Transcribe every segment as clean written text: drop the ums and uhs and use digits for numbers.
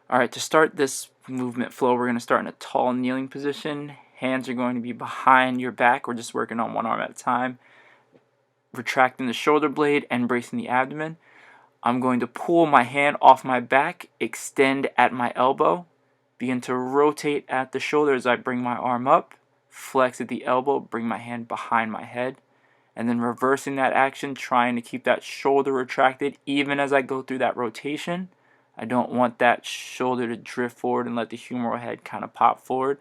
Alright, to start this movement flow, we're going to start in a tall kneeling position. Hands are going to be behind your back. We're just working on one arm at a time. Retracting the shoulder blade and bracing the abdomen. I'm going to pull my hand off my back, extend at my elbow, begin to rotate at the shoulder as I bring my arm up, flex at the elbow, bring my hand behind my head, and then reversing that action, trying to keep that shoulder retracted even as I go through that rotation. I don't want that shoulder to drift forward and let the humeral head kind of pop forward.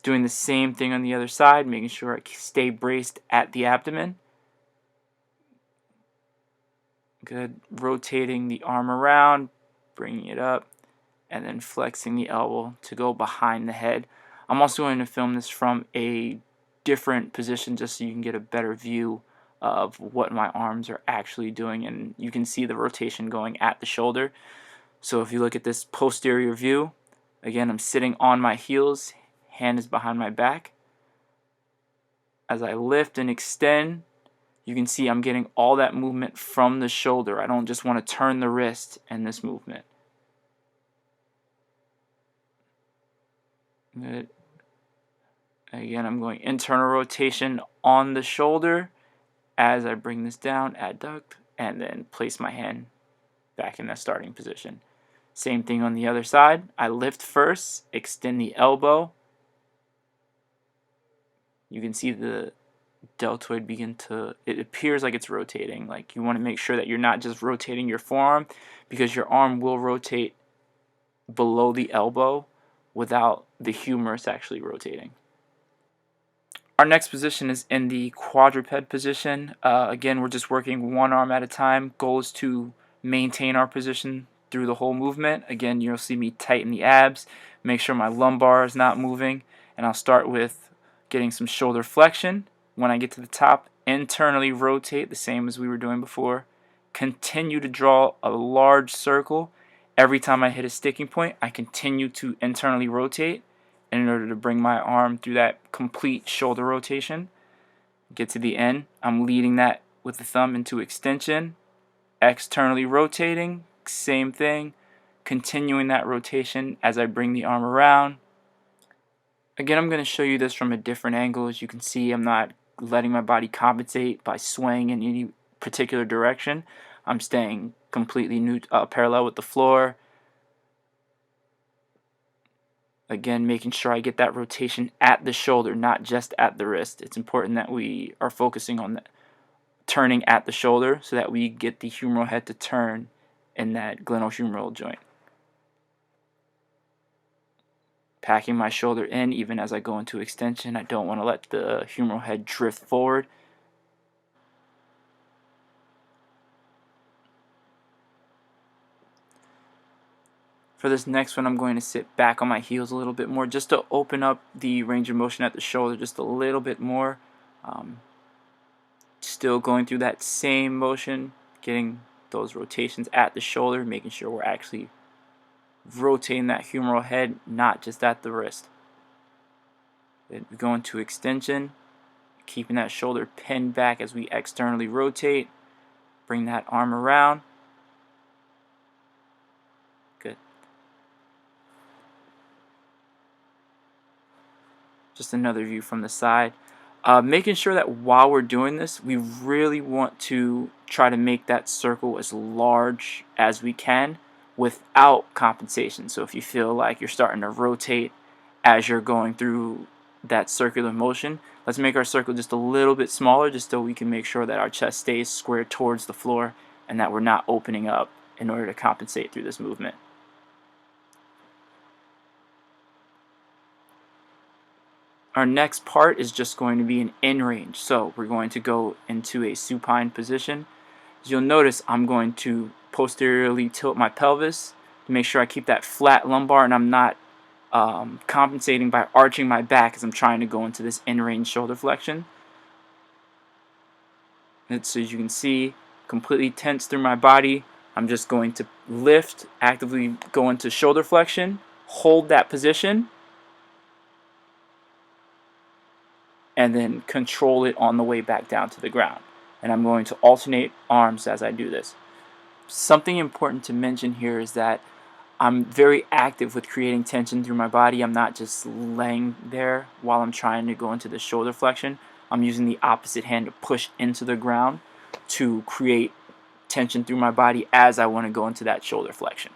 Doing the same thing on the other side, making sure I stay braced at the abdomen. Good. Rotating the arm around, bringing it up, and then flexing the elbow to go behind the head. I'm also going to film this from a different position just so you can get a better view of what my arms are actually doing, and you can see the rotation going at the shoulder. So if you look at this posterior view, again, I'm sitting on my heels, hand is behind my back. As I lift and extend, you can see I'm getting all that movement from the shoulder. I don't just want to turn the wrist in this movement. Good. Again, I'm going internal rotation on the shoulder as I bring this down, adduct, and then place my hand back in that starting position. Same thing on the other side. I lift first, extend the elbow. You can see the deltoid begin to, it appears like it's rotating. Like you want to make sure that you're not just rotating your forearm, because your arm will rotate below the elbow without the humerus actually rotating. Our next position is in the quadruped position. Again, we're just working one arm at a time. Goal is to maintain our position through the whole movement. Again, you'll see me tighten the abs, make sure my lumbar is not moving, and I'll start with getting some shoulder flexion. When I get to the top, internally rotate the same as we were doing before. Continue to draw a large circle. Every time I hit a sticking point, I continue to internally rotate in order to bring my arm through that complete shoulder rotation. Get to the end, I'm leading that with the thumb into extension, externally rotating, same thing, continuing that rotation as I bring the arm around. Again, I'm going to show you this from a different angle. As you can see, I'm not letting my body compensate by swaying in any particular direction. I'm staying completely parallel with the floor. Again, making sure I get that rotation at the shoulder, not just at the wrist. It's important that we are focusing on that, turning at the shoulder so that we get the humeral head to turn in that glenohumeral joint. Packing my shoulder in even as I go into extension. I don't want to let the humeral head drift forward. For this next one, I'm going to sit back on my heels a little bit more just to open up the range of motion at the shoulder just a little bit more. Still going through that same motion, getting those rotations at the shoulder, making sure we're actually rotating that humeral head, not just at the wrist. Then we go into extension, keeping that shoulder pinned back as we externally rotate. Bring that arm around. Good. Just another view from the side. Making sure that while we're doing this, we really want to try to make that circle as large as we can without compensation. So if you feel like you're starting to rotate as you're going through that circular motion, let's make our circle just a little bit smaller just so we can make sure that our chest stays square towards the floor and that we're not opening up in order to compensate through this movement. Our next part is just going to be an in range. So we're going to go into a supine position. As you'll notice, I'm going to posteriorly tilt my pelvis to make sure I keep that flat lumbar and I'm not compensating by arching my back as I'm trying to go into this in range shoulder flexion. And so as you can see, completely tense through my body. I'm just going to lift, actively go into shoulder flexion, hold that position, and then control it on the way back down to the ground. And I'm going to alternate arms as I do this. Something important to mention here is that I'm very active with creating tension through my body. I'm not just laying there while I'm trying to go into the shoulder flexion. I'm using the opposite hand to push into the ground to create tension through my body as I want to go into that shoulder flexion.